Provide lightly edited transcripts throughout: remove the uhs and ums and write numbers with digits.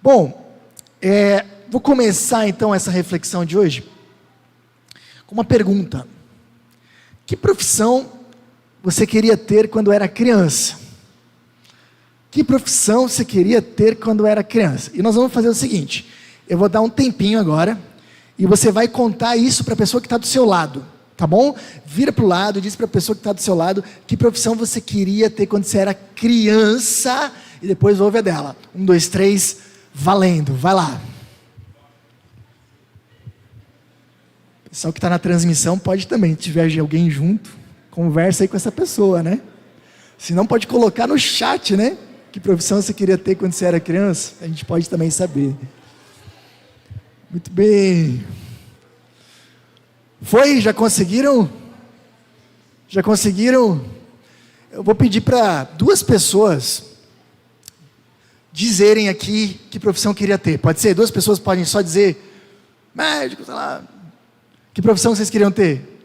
Bom, vou começar então essa reflexão de hoje com uma pergunta. Que profissão você queria ter quando era criança? Que profissão você queria ter quando era criança? E nós vamos fazer o seguinte, eu vou dar um tempinho agora, e você vai contar isso para a pessoa que está do seu lado, tá bom? Vira para o lado e diz para a pessoa que está do seu lado, que profissão você queria ter quando você era criança, e depois ouve a dela. 1, 2, 3, valendo, vai lá. O pessoal que está na transmissão pode também, se tiver alguém junto, conversa aí com essa pessoa, né? Se não, pode colocar no chat, né? Que profissão você queria ter quando você era criança? A gente pode também saber. Muito bem. Foi? Já conseguiram? Já conseguiram? Eu vou pedir para 2 pessoas dizerem aqui que profissão queria ter. Pode ser? 2 pessoas podem só dizer médico, sei lá. Que profissão vocês queriam ter?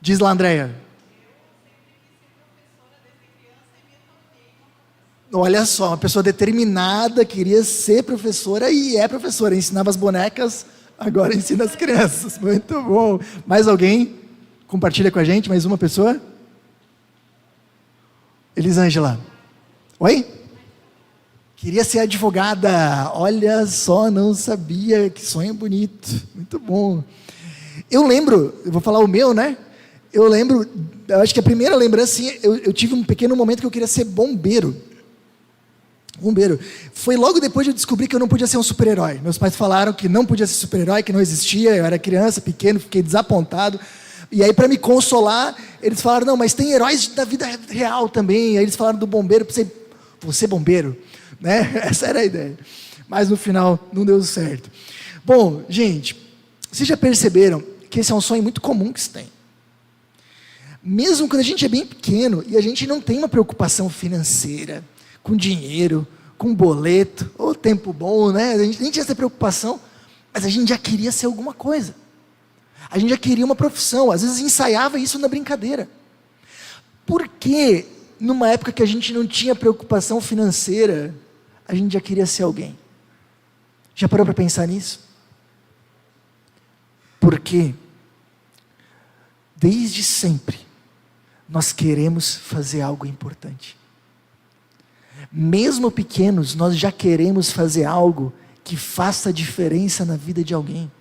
Diz lá, Andréia. Olha só, uma pessoa determinada, queria ser professora e é professora. Ensinava as bonecas, agora ensina as crianças. Muito bom. Mais alguém? Compartilha com a gente, mais uma pessoa? Elisângela. Oi? Queria ser advogada. Olha só, não sabia. Que sonho bonito. Muito bom. Eu lembro, eu vou falar o meu, né? Eu lembro, eu acho que a primeira lembrança, eu tive um pequeno momento que eu queria ser bombeiro. Foi logo depois de eu descobrir que eu não podia ser um super-herói. Meus pais falaram que não podia ser super-herói, que não existia. Eu era criança, pequeno, fiquei desapontado. E aí, para me consolar, eles falaram, não, mas tem heróis da vida real também. Aí eles falaram do bombeiro, vou ser bombeiro, né? Essa era a ideia. Mas no final, não deu certo. Bom, gente, vocês já perceberam que esse é um sonho muito comum que se tem. Mesmo quando a gente é bem pequeno e a gente não tem uma preocupação financeira, com dinheiro, com boleto, ou tempo bom, né? A gente nem tinha essa preocupação, mas a gente já queria ser alguma coisa. A gente já queria uma profissão, às vezes ensaiava isso na brincadeira. Por que, numa época que a gente não tinha preocupação financeira, a gente já queria ser alguém? Já parou para pensar nisso? Porque, desde sempre, nós queremos fazer algo importante. Mesmo pequenos, nós já queremos fazer algo que faça diferença na vida de alguém.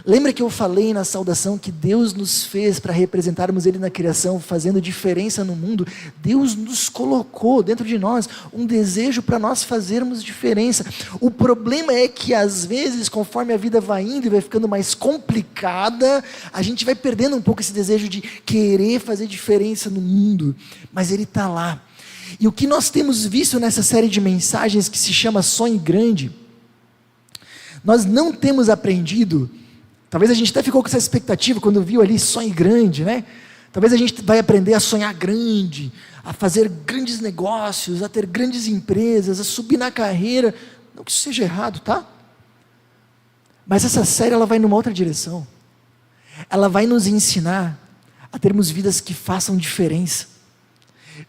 Lembra que eu falei na saudação que Deus nos fez para representarmos Ele na criação, fazendo diferença no mundo? Deus nos colocou dentro de nós um desejo para nós fazermos diferença. O problema é que às vezes, conforme a vida vai indo e vai ficando mais complicada, a gente vai perdendo um pouco esse desejo de querer fazer diferença no mundo. Mas Ele está lá. E o que nós temos visto nessa série de mensagens que se chama Sonho Grande, nós não temos aprendido, talvez a gente até ficou com essa expectativa quando viu ali Sonho Grande, né? Talvez a gente vai aprender a sonhar grande, a fazer grandes negócios, a ter grandes empresas, a subir na carreira. Não que isso seja errado, tá? Mas essa série ela vai numa outra direção. Ela vai nos ensinar a termos vidas que façam diferença.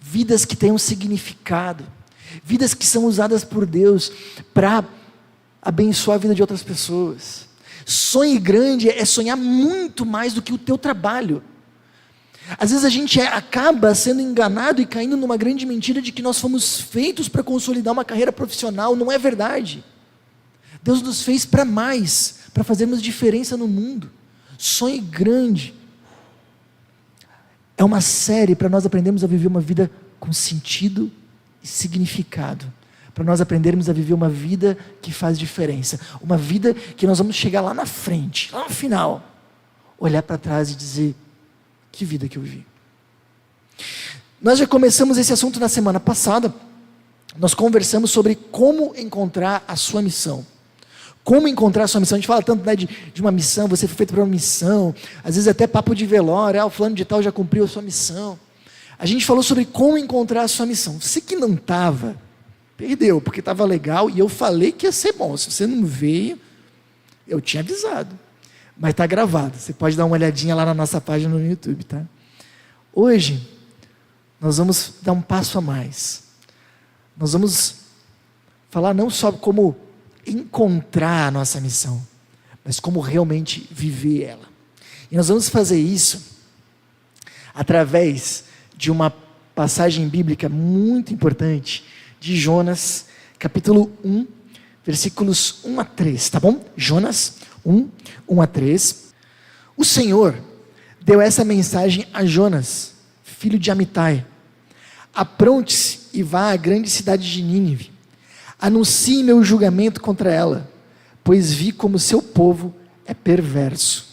Vidas que tenham significado, vidas que são usadas por Deus para abençoar a vida de outras pessoas. Sonho grande é sonhar muito mais do que o teu trabalho. Às vezes a gente acaba sendo enganado e caindo numa grande mentira de que nós fomos feitos para consolidar uma carreira profissional. Não é verdade. Deus nos fez para mais, para fazermos diferença no mundo. Sonho grande é uma série para nós aprendermos a viver uma vida com sentido e significado. Para nós aprendermos a viver uma vida que faz diferença. Uma vida que nós vamos chegar lá na frente, lá no final, olhar para trás e dizer, que vida que eu vivi. Nós já começamos esse assunto na semana passada. Nós conversamos sobre como encontrar a sua missão. Como encontrar a sua missão? A gente fala tanto, né, de uma missão, você foi feito para uma missão, às vezes até papo de velório, o fulano de tal já cumpriu a sua missão. A gente falou sobre como encontrar a sua missão. Você que não estava, perdeu, porque estava legal e eu falei que ia ser bom. Se você não veio, eu tinha avisado, mas está gravado, você pode dar uma olhadinha lá na nossa página no YouTube, tá? Hoje, nós vamos dar um passo a mais. Nós vamos falar não só como encontrar a nossa missão, mas como realmente viver ela. E nós vamos fazer isso através de uma passagem bíblica muito importante de Jonas, capítulo 1, versículos 1 a 3, tá bom? Jonas 1, 1 a 3. O Senhor deu essa mensagem a Jonas, filho de Amitai: apronte-se e vá à grande cidade de Nínive, anuncie meu julgamento contra ela, pois vi como seu povo é perverso.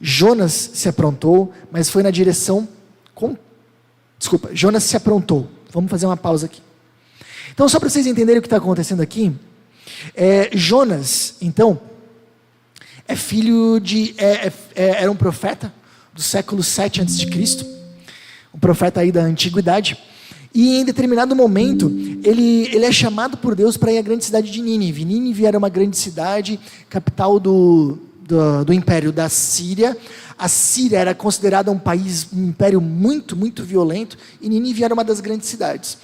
Jonas se aprontou, mas foi na direção Jonas se aprontou. Vamos fazer uma pausa aqui. Então, só para vocês entenderem o que está acontecendo aqui, Jonas, então, é filho de, era um profeta do século 7 a.C., um profeta aí da antiguidade, e em determinado momento, ele é chamado por Deus para ir à grande cidade de Nínive. Nínive era uma grande cidade, capital do império da Síria. A Síria era considerada um império muito, muito violento, e Nínive era uma das grandes cidades.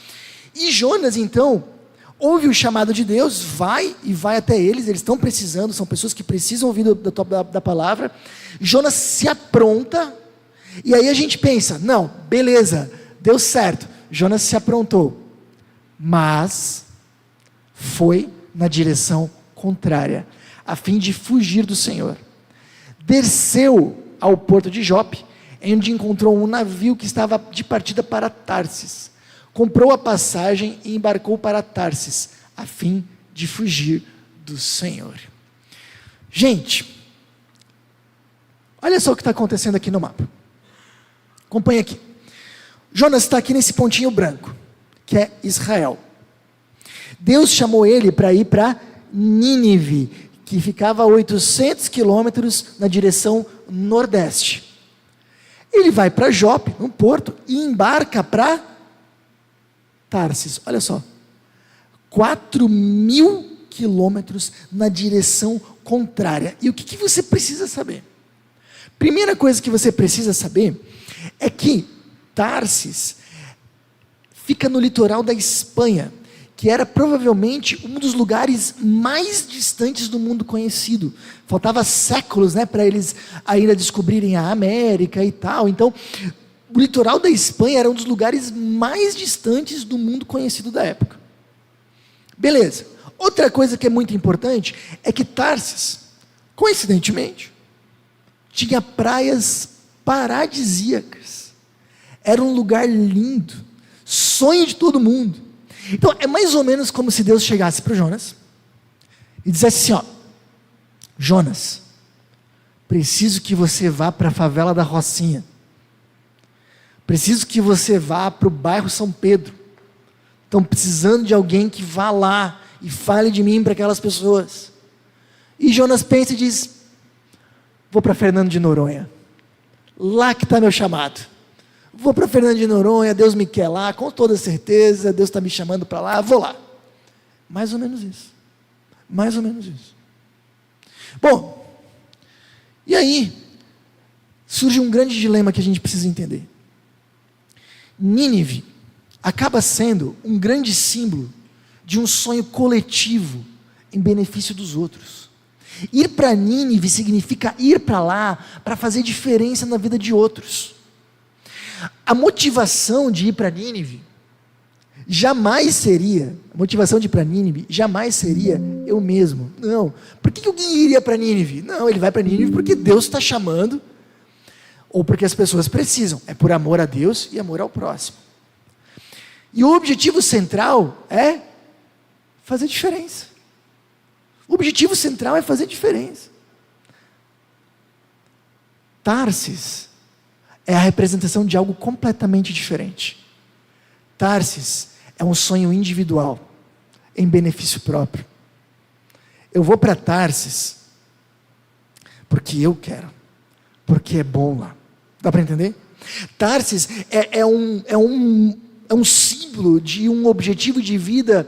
E Jonas, então, ouve o chamado de Deus, vai até eles estão precisando, são pessoas que precisam ouvir da palavra. Jonas se apronta, e aí a gente pensa, não, beleza, deu certo, Jonas se aprontou, mas foi na direção contrária, a fim de fugir do Senhor. Desceu ao porto de Jope, onde encontrou um navio que estava de partida para Tarsis. Comprou a passagem e embarcou para Tarsis, a fim de fugir do Senhor. Gente, olha só o que está acontecendo aqui no mapa. Acompanha aqui. Jonas está aqui nesse pontinho branco, que é Israel. Deus chamou ele para ir para Nínive, que ficava a 800 quilômetros na direção nordeste. Ele vai para Jope, no porto, e embarca para Tarsis. Olha só, 4.000 quilômetros na direção contrária. E o que você precisa saber? Primeira coisa que você precisa saber é que Tarsis fica no litoral da Espanha, que era provavelmente um dos lugares mais distantes do mundo conhecido. Faltava séculos, para eles ainda descobrirem a América e tal. Então, o litoral da Espanha era um dos lugares mais distantes do mundo conhecido da época. Beleza. Outra coisa que é muito importante é que Tarsis, coincidentemente, tinha praias paradisíacas. Era um lugar lindo, sonho de todo mundo. Então, é mais ou menos como se Deus chegasse para o Jonas e dissesse assim, Jonas, preciso que você vá para a favela da Rocinha. Preciso que você vá para o bairro São Pedro. Estão precisando de alguém que vá lá e fale de mim para aquelas pessoas. E Jonas pensa e diz, vou para Fernando de Noronha. Lá que está meu chamado. Vou para Fernando de Noronha, Deus me quer lá, com toda certeza, Deus está me chamando para lá, vou lá. Mais ou menos isso. Mais ou menos isso. Bom, e aí, surge um grande dilema que a gente precisa entender. Nínive acaba sendo um grande símbolo de um sonho coletivo em benefício dos outros. Ir para Nínive significa ir para lá para fazer diferença na vida de outros. A motivação de ir para Nínive jamais seria eu mesmo. Não. Por que alguém iria para Nínive? Não, ele vai para Nínive porque Deus está chamando, ou porque as pessoas precisam. É por amor a Deus e amor ao próximo. E o objetivo central é fazer diferença. O objetivo central é fazer diferença. Tarsis é a representação de algo completamente diferente. Tarsis é um sonho individual, em benefício próprio. Eu vou para Tarsis porque eu quero, porque é bom lá. Dá para entender? Tarsis é um símbolo de um objetivo de vida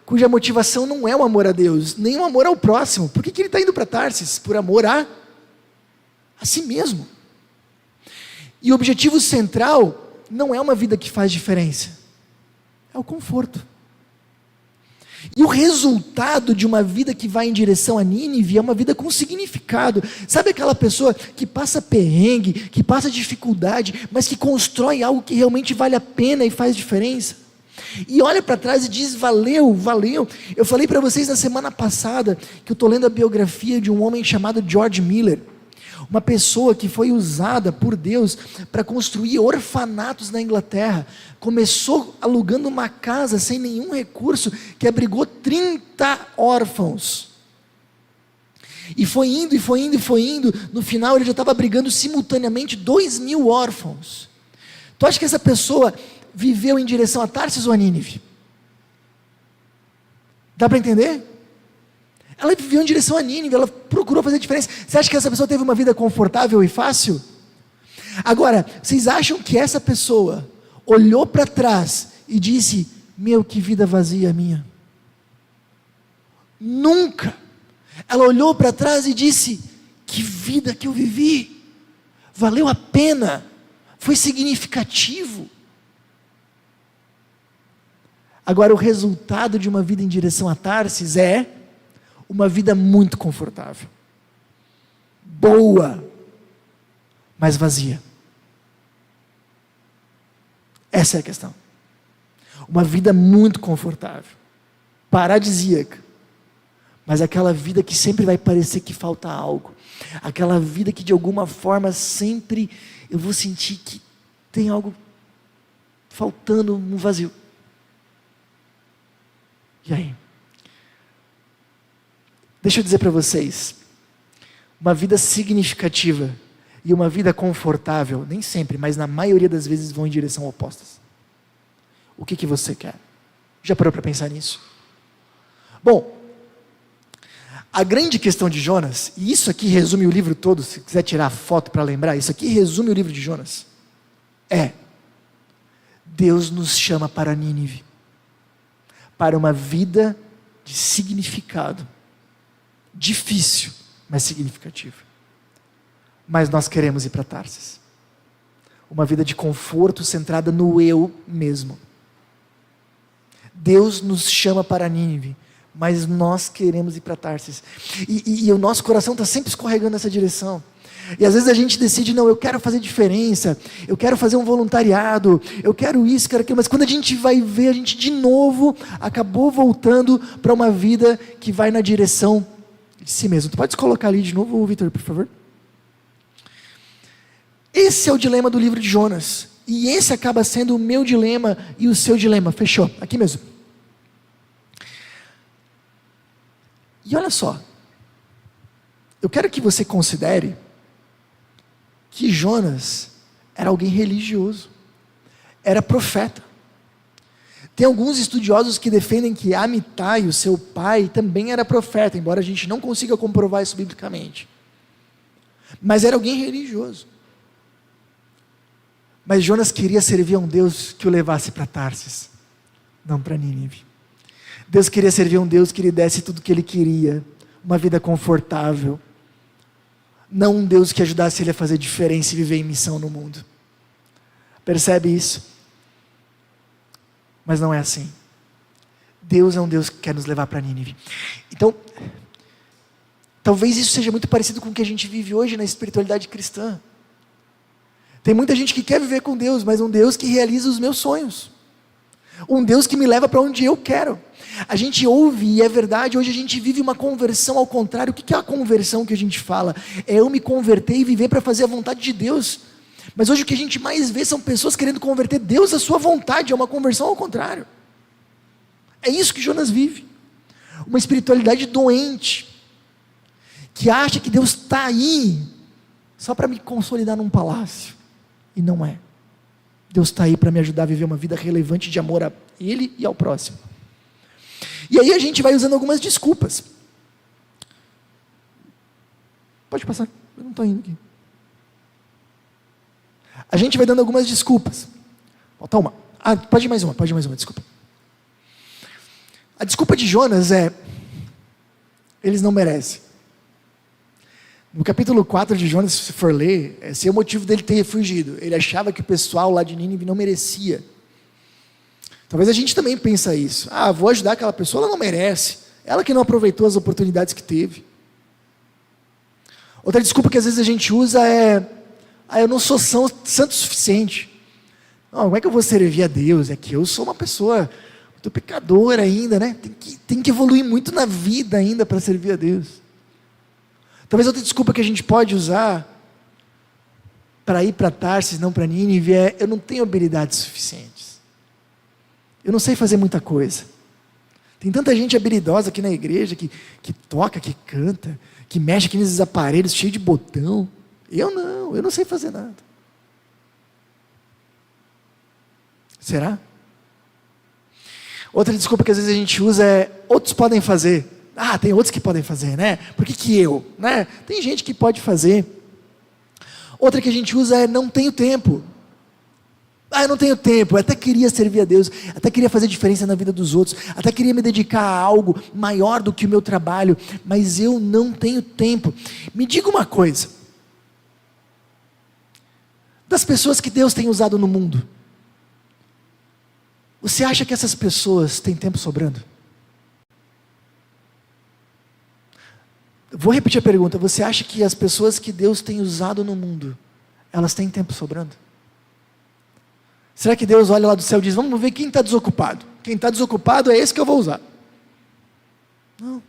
cuja motivação não é o amor a Deus, nem o amor ao próximo. Por que ele está indo para Tarsis? Por amor a si mesmo. E o objetivo central não é uma vida que faz diferença, é o conforto. E o resultado de uma vida que vai em direção a Nínive é uma vida com significado. Sabe aquela pessoa que passa perrengue, que passa dificuldade, mas que constrói algo que realmente vale a pena e faz diferença? E olha para trás e diz: valeu, valeu. Eu falei para vocês na semana passada que eu estou lendo a biografia de um homem chamado George Miller. Uma pessoa que foi usada por Deus para construir orfanatos na Inglaterra. Começou alugando uma casa sem nenhum recurso, que abrigou 30 órfãos. E foi indo, e foi indo, e foi indo. No final ele já estava abrigando simultaneamente 2.000 órfãos. Tu acha que essa pessoa viveu em direção a Tarsis ou a Nínive? Dá para entender? Ela viveu em direção a Nínive, ela procurou fazer diferença. Você acha que essa pessoa teve uma vida confortável e fácil? Agora, vocês acham que essa pessoa olhou para trás e disse: meu, que vida vazia a minha? Nunca. Ela olhou para trás e disse: que vida que eu vivi, valeu a pena, foi significativo. Agora, o resultado de uma vida em direção a Tarsis é uma vida muito confortável, boa, mas vazia. Essa é a questão. Uma vida muito confortável, paradisíaca, mas aquela vida que sempre vai parecer que falta algo, aquela vida que de alguma forma sempre eu vou sentir que tem algo faltando, um vazio. E aí? Deixa eu dizer para vocês, uma vida significativa e uma vida confortável, nem sempre, mas na maioria das vezes vão em direção opostas. O que você quer? Já parou para pensar nisso? Bom, a grande questão de Jonas, e isso aqui resume o livro todo, se quiser tirar a foto para lembrar, isso aqui resume o livro de Jonas, Deus nos chama para Nínive, para uma vida de significado, difícil, mas significativa. Mas nós queremos ir para Tarsis, uma vida de conforto centrada no eu mesmo. Deus nos chama para Nínive, mas nós queremos ir para Tarsis, e o nosso coração está sempre escorregando nessa direção. E às vezes a gente decide: não, eu quero fazer diferença, eu quero fazer um voluntariado, eu quero isso, quero aquilo, mas quando a gente vai ver, a gente de novo acabou voltando para uma vida que vai na direção de si mesmo. Tu pode colocar ali de novo, Vitor, por favor? Esse é o dilema do livro de Jonas, e esse acaba sendo o meu dilema e o seu dilema. Fechou, aqui mesmo. E olha só, eu quero que você considere que Jonas era alguém religioso, era profeta. Tem alguns estudiosos que defendem que Amitai, o seu pai, também era profeta, embora a gente não consiga comprovar isso biblicamente. Mas era alguém religioso. Mas Jonas queria servir a um Deus que o levasse para Tarsis, não para Nínive. Deus queria servir a um Deus que lhe desse tudo o que ele queria, uma vida confortável, não um Deus que ajudasse ele a fazer diferença e viver em missão no mundo. Percebe isso? Mas não é assim. Deus é um Deus que quer nos levar para Nínive. Então, talvez isso seja muito parecido com o que a gente vive hoje na espiritualidade cristã. Tem muita gente que quer viver com Deus, mas um Deus que realiza os meus sonhos, um Deus que me leva para onde eu quero. A gente ouve, e é verdade, hoje a gente vive uma conversão ao contrário. O que é a conversão que a gente fala? É eu me converter e viver para fazer a vontade de Deus. Mas hoje o que a gente mais vê são pessoas querendo converter Deus à sua vontade. É uma conversão ao contrário. É isso que Jonas vive. Uma espiritualidade doente, que acha que Deus está aí só para me consolidar num palácio. E não é. Deus está aí para me ajudar a viver uma vida relevante de amor a Ele e ao próximo. E aí a gente vai usando algumas desculpas. Pode passar, eu não estou indo aqui. A gente vai dando algumas desculpas. Falta uma. Pode ir mais uma, desculpa. A desculpa de Jonas é: eles não merecem. No capítulo 4 de Jonas, se for ler, esse é o motivo dele ter fugido. Ele achava que o pessoal lá de Nínive não merecia. Talvez a gente também pense isso. Vou ajudar aquela pessoa, ela não merece. Ela que não aproveitou as oportunidades que teve. Outra desculpa que às vezes a gente usa é: eu não sou santo o suficiente. Não, como é que eu vou servir a Deus? É que eu sou uma pessoa muito pecadora ainda, né? Tem que evoluir muito na vida ainda para servir a Deus. Talvez outra desculpa que a gente pode usar para ir para Tarsis, não para Nínive, é: eu não tenho habilidades suficientes. Eu não sei fazer muita coisa. Tem tanta gente habilidosa aqui na igreja, que toca, que canta, que mexe aqui nesses aparelhos cheios de botão. Eu não sei fazer nada. Será? Outra desculpa que às vezes a gente usa é: outros podem fazer. Tem outros que podem fazer, né? Por que eu? Né? Tem gente que pode fazer. Outra que a gente usa é: não tenho tempo. Eu não tenho tempo, eu até queria servir a Deus, até queria fazer diferença na vida dos outros, até queria me dedicar a algo maior do que o meu trabalho, mas eu não tenho tempo. Me diga uma coisa: das pessoas que Deus tem usado no mundo, você acha que essas pessoas têm tempo sobrando? Vou repetir a pergunta: você acha que as pessoas que Deus tem usado no mundo, elas têm tempo sobrando? Será que Deus olha lá do céu e diz: vamos ver quem está desocupado? Quem está desocupado é esse que eu vou usar. Não.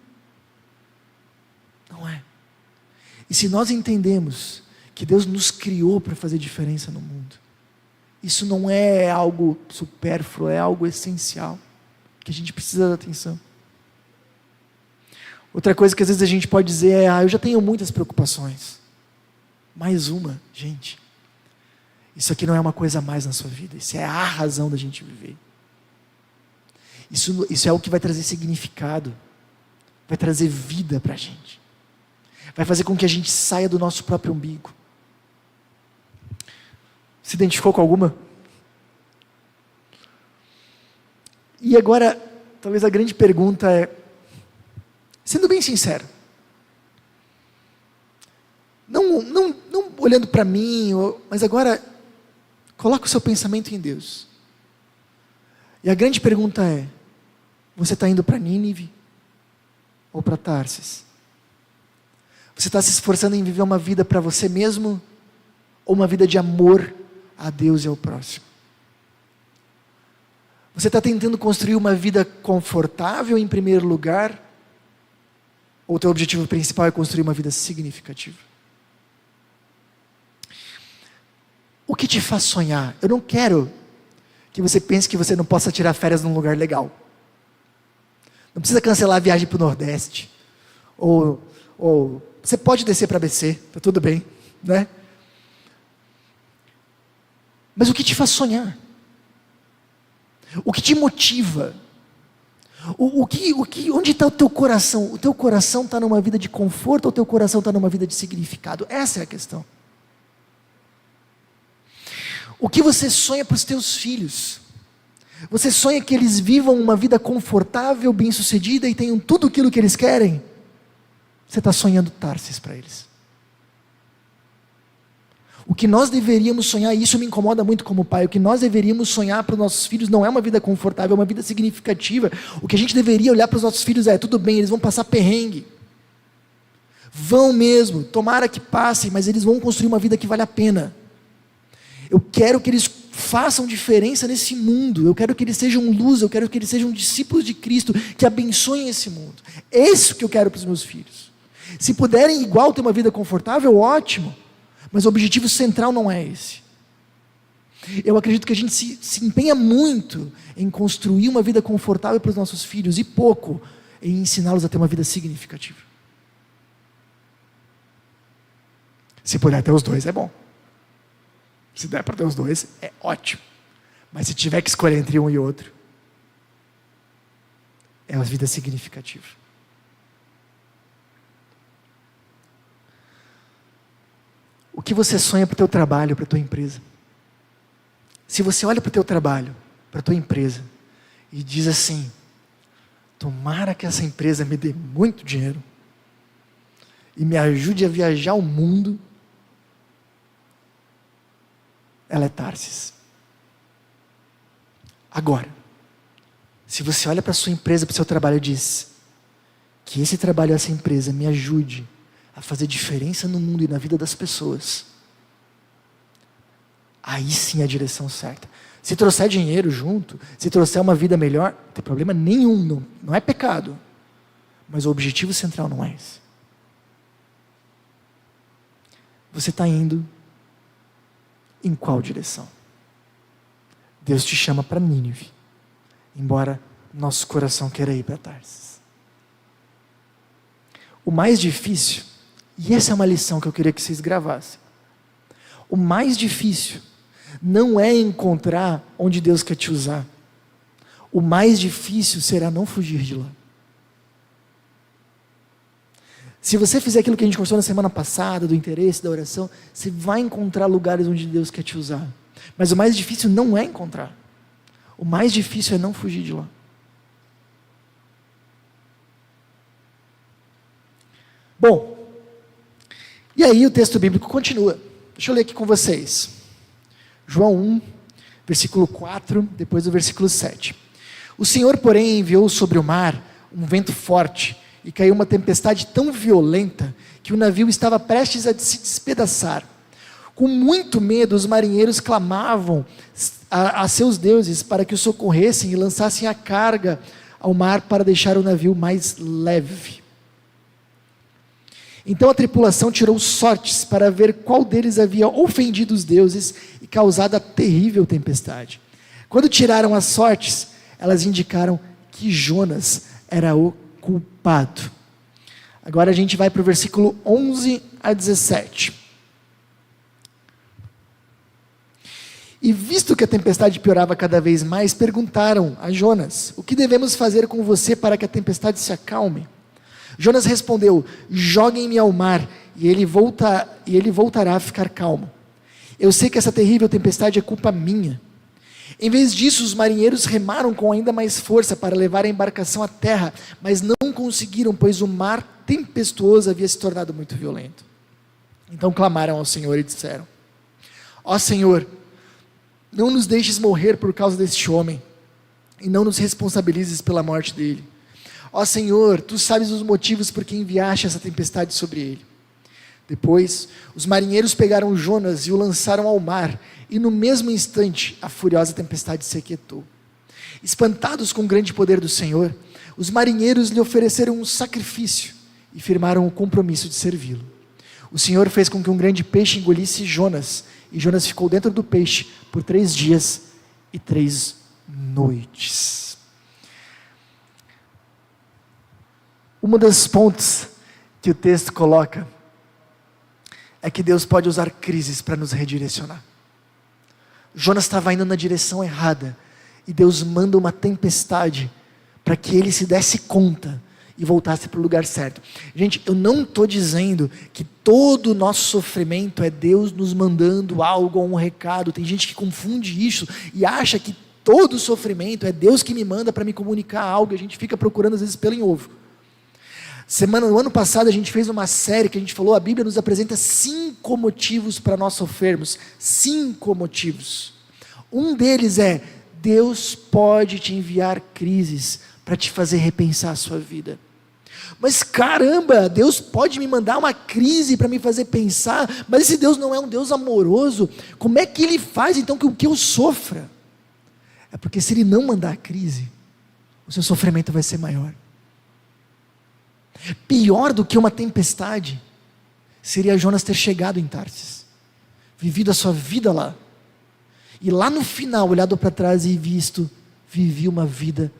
Não é. E se nós entendemos que Deus nos criou para fazer diferença no mundo, isso não é algo supérfluo, é algo essencial, que a gente precisa dar atenção. Outra coisa que às vezes a gente pode dizer é: eu já tenho muitas preocupações. Mais uma, gente. Isso aqui não é uma coisa a mais na sua vida. Isso é a razão da gente viver. Isso é o que vai trazer significado. Vai trazer vida para a gente. Vai fazer com que a gente saia do nosso próprio umbigo. Se identificou com alguma? E agora, talvez a grande pergunta é, sendo bem sincero, não olhando para mim, mas agora coloca o seu pensamento em Deus. E a grande pergunta é: você está indo para Nínive ou para Tarsis? Você está se esforçando em viver uma vida para você mesmo ou uma vida de amor a Deus e ao próximo? Você está tentando construir uma vida confortável em primeiro lugar, ou o teu objetivo principal é construir uma vida significativa? O que te faz sonhar? Eu não quero que você pense que você não possa tirar férias num lugar legal. Não precisa cancelar a viagem para o Nordeste. Ou você pode descer para ABC, está tudo bem, né? Mas o que te faz sonhar? O que te motiva? Onde está o teu coração? O teu coração está numa vida de conforto ou o teu coração está numa vida de significado? Essa é a questão. O que você sonha para os teus filhos? Você sonha que eles vivam uma vida confortável, bem-sucedida e tenham tudo aquilo que eles querem? Você está sonhando Tarsis para eles. O que nós deveríamos sonhar, e isso me incomoda muito como pai, o que nós deveríamos sonhar para os nossos filhos não é uma vida confortável, é uma vida significativa. O que a gente deveria olhar para os nossos filhos é: tudo bem, eles vão passar perrengue. Vão mesmo, tomara que passem, mas eles vão construir uma vida que vale a pena. Eu quero que eles façam diferença nesse mundo. Eu quero que eles sejam luz. Eu quero que eles sejam discípulos de Cristo, que abençoem esse mundo. É isso que eu quero para os meus filhos. Se puderem igual ter uma vida confortável, ótimo. Mas o objetivo central não é esse. Eu acredito que a gente se empenha muito em construir uma vida confortável para os nossos filhos e pouco em ensiná-los a ter uma vida significativa. Se puder ter os dois, é bom. Se der para ter os dois, é ótimo. Mas se tiver que escolher entre um e outro, é uma vida significativa. O que você sonha para o teu trabalho, para a tua empresa? Se você olha para o teu trabalho, para a tua empresa, e diz assim: tomara que essa empresa me dê muito dinheiro, e me ajude a viajar o mundo, ela é Tarsis. Agora, Se você olha para a sua empresa, para o seu trabalho e diz que esse trabalho, essa empresa me ajude a fazer diferença no mundo e na vida das pessoas, aí sim é a direção certa. Se trouxer dinheiro junto, se trouxer uma vida melhor, não tem problema nenhum, não é pecado. Mas o objetivo central não é esse. Você está indo em qual direção? Deus te chama para Nínive, embora nosso coração queira ir para Tarsis. O mais difícil, e essa é uma lição que eu queria que vocês gravassem, o mais difícil não é encontrar onde Deus quer te usar. O mais difícil será não fugir de lá. Se você fizer aquilo que a gente conversou na semana passada, do interesse, da oração, você vai encontrar lugares onde Deus quer te usar. Mas o mais difícil não é encontrar. O mais difícil é não fugir de lá. Bom, e aí o texto bíblico continua. Deixa eu ler aqui com vocês. João 1, versículo 4, depois do versículo 7. O Senhor, porém, enviou sobre o mar um vento forte, e caiu uma tempestade tão violenta, que o navio estava prestes a se despedaçar. Com muito medo, os marinheiros clamavam a seus deuses para que os socorressem e lançassem a carga ao mar para deixar o navio mais leve. Então a tripulação tirou sortes para ver qual deles havia ofendido os deuses e causado a terrível tempestade. Quando tiraram as sortes, elas indicaram que Jonas era o culpado. Agora a gente vai para o versículo 11 a 17. E visto que a tempestade piorava cada vez mais, perguntaram a Jonas: o que devemos fazer com você para que a tempestade se acalme? Jonas respondeu: joguem-me ao mar, e ele voltará a ficar calmo. Eu sei que essa terrível tempestade é culpa minha. Em vez disso, os marinheiros remaram com ainda mais força para levar a embarcação à terra, mas não conseguiram, pois o mar tempestuoso havia se tornado muito violento. Então clamaram ao Senhor e disseram: ó Senhor, não nos deixes morrer por causa deste homem, e não nos responsabilizes pela morte dele. Ó Senhor, tu sabes os motivos por que enviaste essa tempestade sobre ele. Depois, os marinheiros pegaram Jonas e o lançaram ao mar, e no mesmo instante a furiosa tempestade se aquietou. Espantados com o grande poder do Senhor, os marinheiros lhe ofereceram um sacrifício e firmaram o compromisso de servi-lo. O Senhor fez com que um grande peixe engolisse Jonas, e Jonas ficou dentro do peixe por 3 dias e 3 noites. Uma das pontos que o texto coloca é que Deus pode usar crises para nos redirecionar. Jonas estava indo na direção errada, e Deus manda uma tempestade para que ele se desse conta e voltasse para o lugar certo. Gente, eu não estou dizendo que todo o nosso sofrimento é Deus nos mandando algo ou um recado. Tem gente que confunde isso e acha que todo sofrimento é Deus que me manda para me comunicar algo, e a gente fica procurando às vezes pelo em ovo. No ano passado a gente fez uma série que a gente falou, a Bíblia nos apresenta 5 motivos para nós sofrermos. 5 motivos. Um deles é: Deus pode te enviar crises para te fazer repensar a sua vida. Mas caramba, Deus pode me mandar uma crise para me fazer pensar, mas esse Deus não é um Deus amoroso, como é que Ele faz então que eu sofra? É porque se Ele não mandar a crise, o seu sofrimento vai ser maior. Pior do que uma tempestade seria Jonas ter chegado em Tarsis, vivido a sua vida lá, e lá no final olhado para trás e visto: vivi uma vida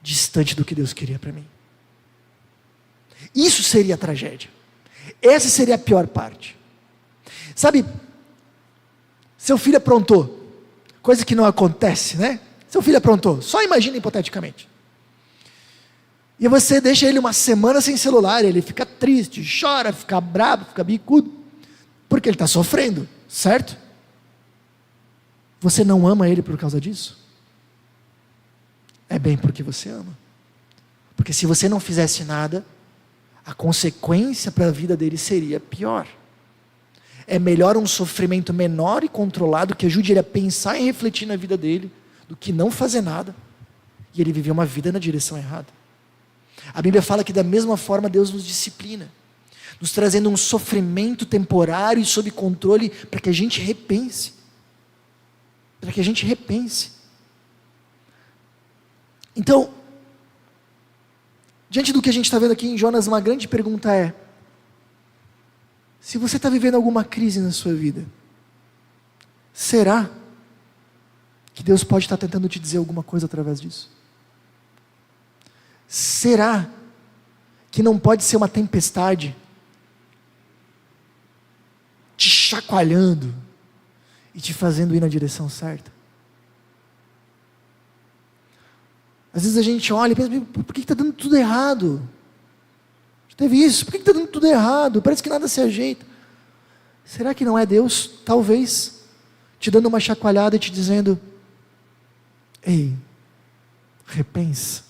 distante do que Deus queria para mim. Isso seria a tragédia. Essa seria a pior parte. Sabe, seu filho aprontou, coisa que não acontece, né? Seu filho aprontou, só imagina hipoteticamente. E você deixa ele uma semana sem celular, ele fica triste, chora, fica bravo, fica bicudo, porque ele está sofrendo, certo? Você não ama ele por causa disso? É bem porque você ama. Porque se você não fizesse nada, a consequência para a vida dele seria pior. É melhor um sofrimento menor e controlado, que ajude ele a pensar e refletir na vida dele, do que não fazer nada E ele viveu uma vida na direção errada. A Bíblia fala que da mesma forma Deus nos disciplina, nos trazendo um sofrimento temporário e sob controle para que a gente repense. Para que a gente repense. Então, diante do que a gente está vendo aqui em Jonas, uma grande pergunta é: se você está vivendo alguma crise na sua vida, será que Deus pode estar tentando te dizer alguma coisa através disso? Será que não pode ser uma tempestade te chacoalhando e te fazendo ir na direção certa? Às vezes a gente olha e pensa: por que está dando tudo errado? Teve isso, por que está dando tudo errado? Parece que nada se ajeita. Será que não é Deus, talvez, te dando uma chacoalhada e te dizendo: ei, repensa.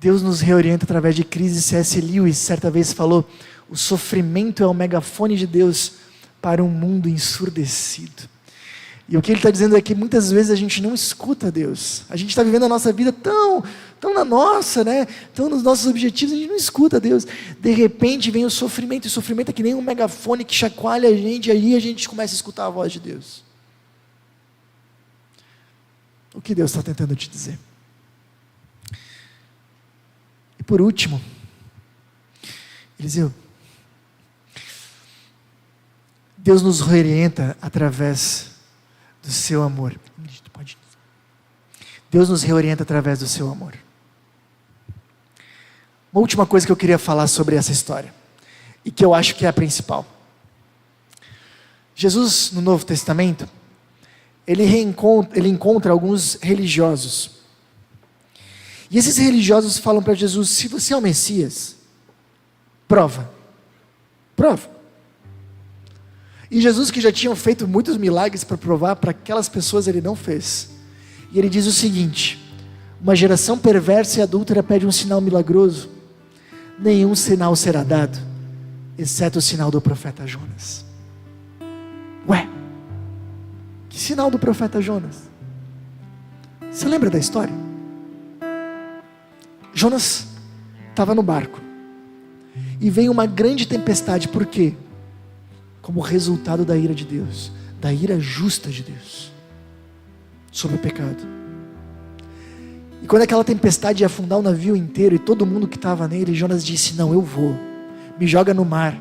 Deus nos reorienta através de crises. C.S. Lewis certa vez falou: o sofrimento é o megafone de Deus para um mundo ensurdecido. E o que ele está dizendo é que muitas vezes a gente não escuta Deus. A gente está vivendo a nossa vida tão na nossa, né? Tão nos nossos objetivos, a gente não escuta Deus. De repente vem o sofrimento, e o sofrimento é que nem um megafone que chacoalha a gente, e aí a gente começa a escutar a voz de Deus. O que Deus está tentando te dizer? E por último, Eliseu, Deus nos reorienta através do seu amor. Deus nos reorienta através do seu amor. Uma última coisa que eu queria falar sobre essa história, e que eu acho que é a principal. Jesus, no Novo Testamento, ele encontra alguns religiosos. E esses religiosos falam para Jesus: se você é o Messias, prova. E Jesus, que já tinha feito muitos milagres para provar, para aquelas pessoas ele não fez. E ele diz o seguinte: uma geração perversa e adúltera pede um sinal milagroso. Nenhum sinal será dado, exceto o sinal do profeta Jonas. Ué, que sinal do profeta Jonas? Você lembra da história? Jonas estava no barco, e veio uma grande tempestade. Por quê? Como resultado da ira de Deus, da ira justa de Deus sobre o pecado. E quando aquela tempestade ia afundar o navio inteiro e todo mundo que estava nele, Jonas disse: não, eu vou, me joga no mar,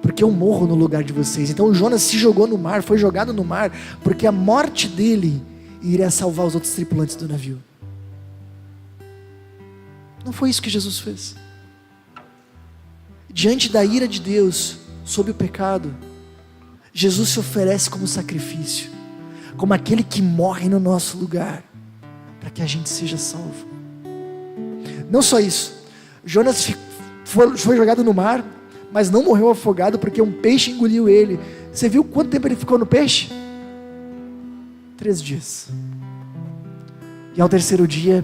porque eu morro no lugar de vocês. Então Jonas se jogou no mar, foi jogado no mar, porque a morte dele iria salvar os outros tripulantes do navio. Não foi isso que Jesus fez. Diante da ira de Deus sobre o pecado, Jesus se oferece como sacrifício, como aquele que morre no nosso lugar, para que a gente seja salvo. Não só isso, Jonas foi jogado no mar, mas não morreu afogado, porque um peixe engoliu ele. Você viu quanto tempo ele ficou no peixe? 3 dias. E ao 3º dia,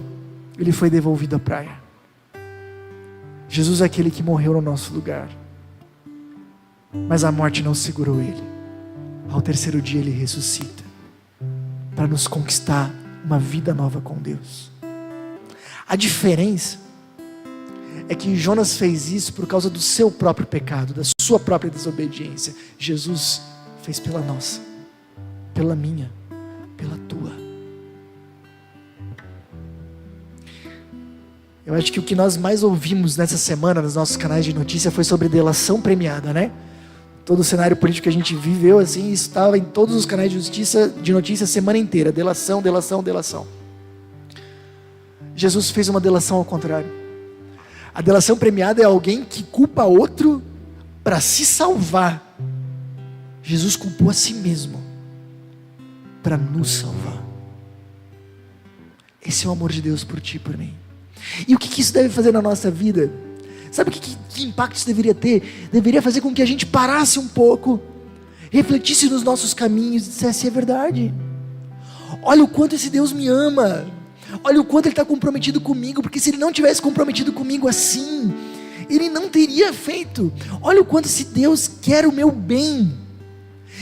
ele foi devolvido à praia. Jesus é aquele que morreu no nosso lugar, mas a morte não segurou ele. Ao 3º dia ele ressuscita, para nos conquistar uma vida nova com Deus. A diferença é que Jonas fez isso por causa do seu próprio pecado, da sua própria desobediência. Jesus fez pela nossa, pela minha, pela tua. Eu acho que o que nós mais ouvimos nessa semana nos nossos canais de notícia foi sobre delação premiada, né? Todo o cenário político que a gente viveu assim, estava em todos os canais de notícia a semana inteira. Delação. Jesus fez uma delação ao contrário. A delação premiada é alguém que culpa outro para se salvar. Jesus culpou a si mesmo para nos salvar. Esse é o amor de Deus por ti e por mim. E o que isso deve fazer na nossa vida? Sabe que impacto isso deveria ter? Deveria fazer com que a gente parasse um pouco, refletisse nos nossos caminhos e dissesse: é verdade, olha o quanto esse Deus me ama, olha o quanto Ele está comprometido comigo, porque se Ele não tivesse comprometido comigo assim, Ele não teria feito. Olha o quanto esse Deus quer o meu bem,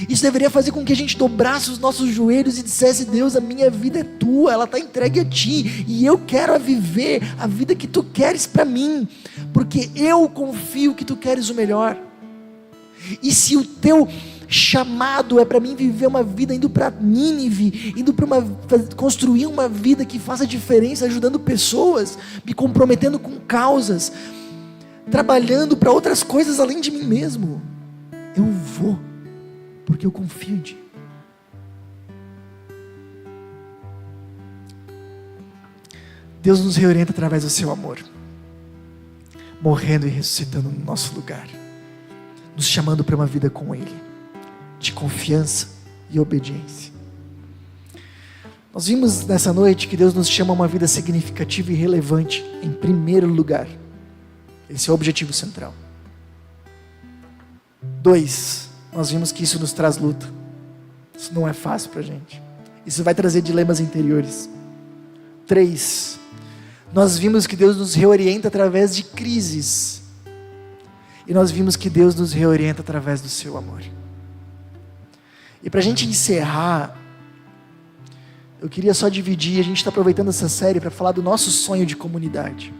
Isso deveria fazer com que a gente dobrasse os nossos joelhos e dissesse: Deus, a minha vida é tua, ela está entregue a ti, e eu quero viver a vida que tu queres para mim, porque eu confio que tu queres o melhor. E se o teu chamado é para mim viver uma vida indo para Nínive, indo para construir uma vida que faça diferença, ajudando pessoas, me comprometendo com causas, trabalhando para outras coisas além de mim mesmo, eu vou, porque eu confio em ti. Deus nos reorienta através do seu amor, morrendo e ressuscitando no nosso lugar, nos chamando para uma vida com Ele, de confiança e obediência. Nós vimos nessa noite que Deus nos chama a uma vida significativa e relevante em primeiro lugar. Esse é o objetivo central. 2, nós vimos que isso nos traz luta. Isso não é fácil para a gente. Isso vai trazer dilemas interiores. 3, nós vimos que Deus nos reorienta através de crises. E nós vimos que Deus nos reorienta através do seu amor. E para a gente encerrar, eu queria só dividir, a gente está aproveitando essa série para falar do nosso sonho de comunidade.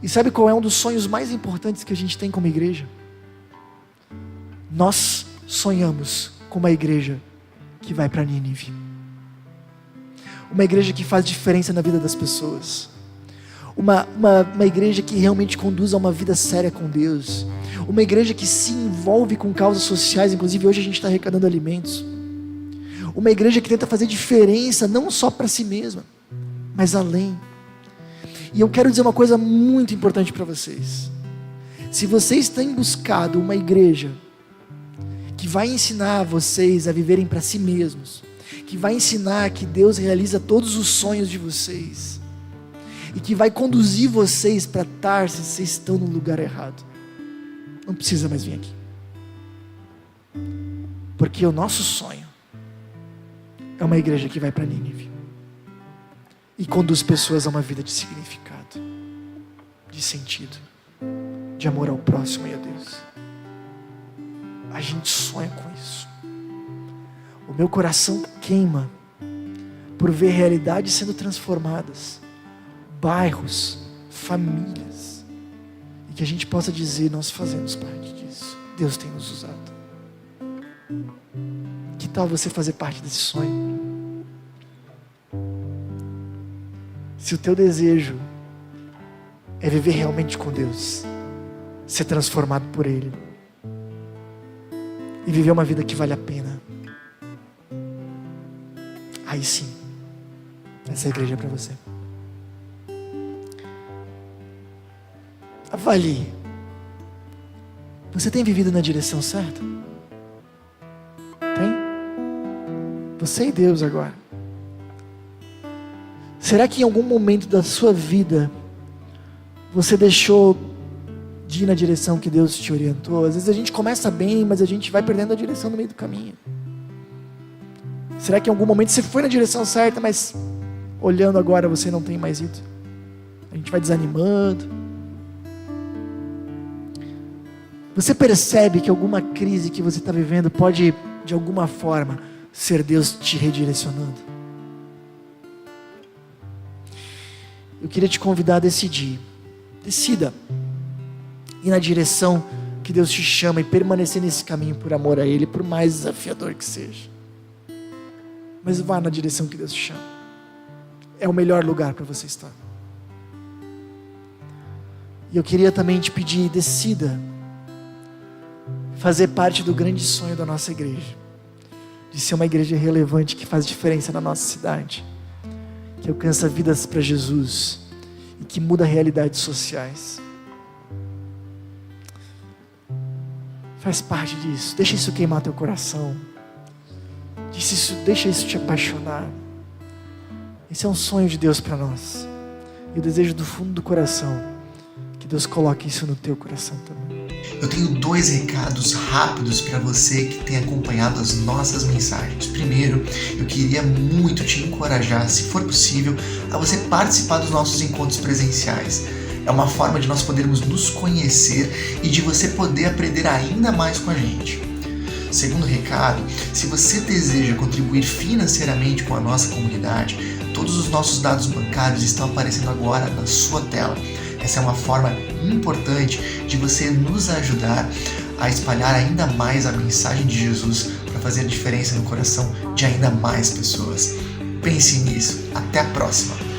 E sabe qual é um dos sonhos mais importantes que a gente tem como igreja? Nós sonhamos com uma igreja que vai para Nínive. Uma igreja que faz diferença na vida das pessoas. Uma igreja que realmente conduz a uma vida séria com Deus. Uma igreja que se envolve com causas sociais, inclusive hoje a gente está arrecadando alimentos. Uma igreja que tenta fazer diferença não só para si mesma, mas além. E eu quero dizer uma coisa muito importante para vocês. Se vocês têm buscado uma igreja que vai ensinar vocês a viverem para si mesmos, que vai ensinar que Deus realiza todos os sonhos de vocês, e que vai conduzir vocês para Tarsis, vocês estão no lugar errado. Não precisa mais vir aqui. Porque o nosso sonho é uma igreja que vai para Nínive e conduz pessoas a uma vida de significado, de sentido, de amor ao próximo e a Deus. A gente sonha com isso. O meu coração queima por ver realidades sendo transformadas, bairros, famílias, e que a gente possa dizer: nós fazemos parte disso, Deus tem nos usado. Que tal você fazer parte desse sonho? Se o teu desejo é viver realmente com Deus, ser transformado por Ele e viver uma vida que vale a pena, aí sim, essa igreja é para você. Avalie. Você tem vivido na direção certa? Tem? Você e Deus agora. Será que em algum momento da sua vida você deixou de ir na direção que Deus te orientou? Às vezes a gente começa bem, mas a gente vai perdendo a direção no meio do caminho. Será que em algum momento você foi na direção certa, mas olhando agora você não tem mais ido? A gente vai desanimando. Você percebe que alguma crise que você está vivendo pode, de alguma forma, ser Deus te redirecionando? Eu queria te convidar a decidir. Decida ir na direção que Deus te chama e permanecer nesse caminho por amor a Ele, por mais desafiador que seja. Mas vá na direção que Deus te chama. É o melhor lugar para você estar. E eu queria também te pedir: decida fazer parte do grande sonho da nossa igreja, de ser uma igreja relevante que faz diferença na nossa cidade, que alcança vidas para Jesus e que muda realidades sociais. Faz parte disso. Deixa isso queimar teu coração. Deixa isso te apaixonar. Esse é um sonho de Deus para nós. E eu desejo do fundo do coração que Deus coloque isso no teu coração também. Eu tenho 2 recados rápidos para você que tem acompanhado as nossas mensagens. Primeiro, eu queria muito te encorajar, se for possível, a você participar dos nossos encontros presenciais. É uma forma de nós podermos nos conhecer e de você poder aprender ainda mais com a gente. Segundo recado, se você deseja contribuir financeiramente com a nossa comunidade, todos os nossos dados bancários estão aparecendo agora na sua tela. Essa é uma forma importante de você nos ajudar a espalhar ainda mais a mensagem de Jesus para fazer diferença no coração de ainda mais pessoas. Pense nisso. Até a próxima!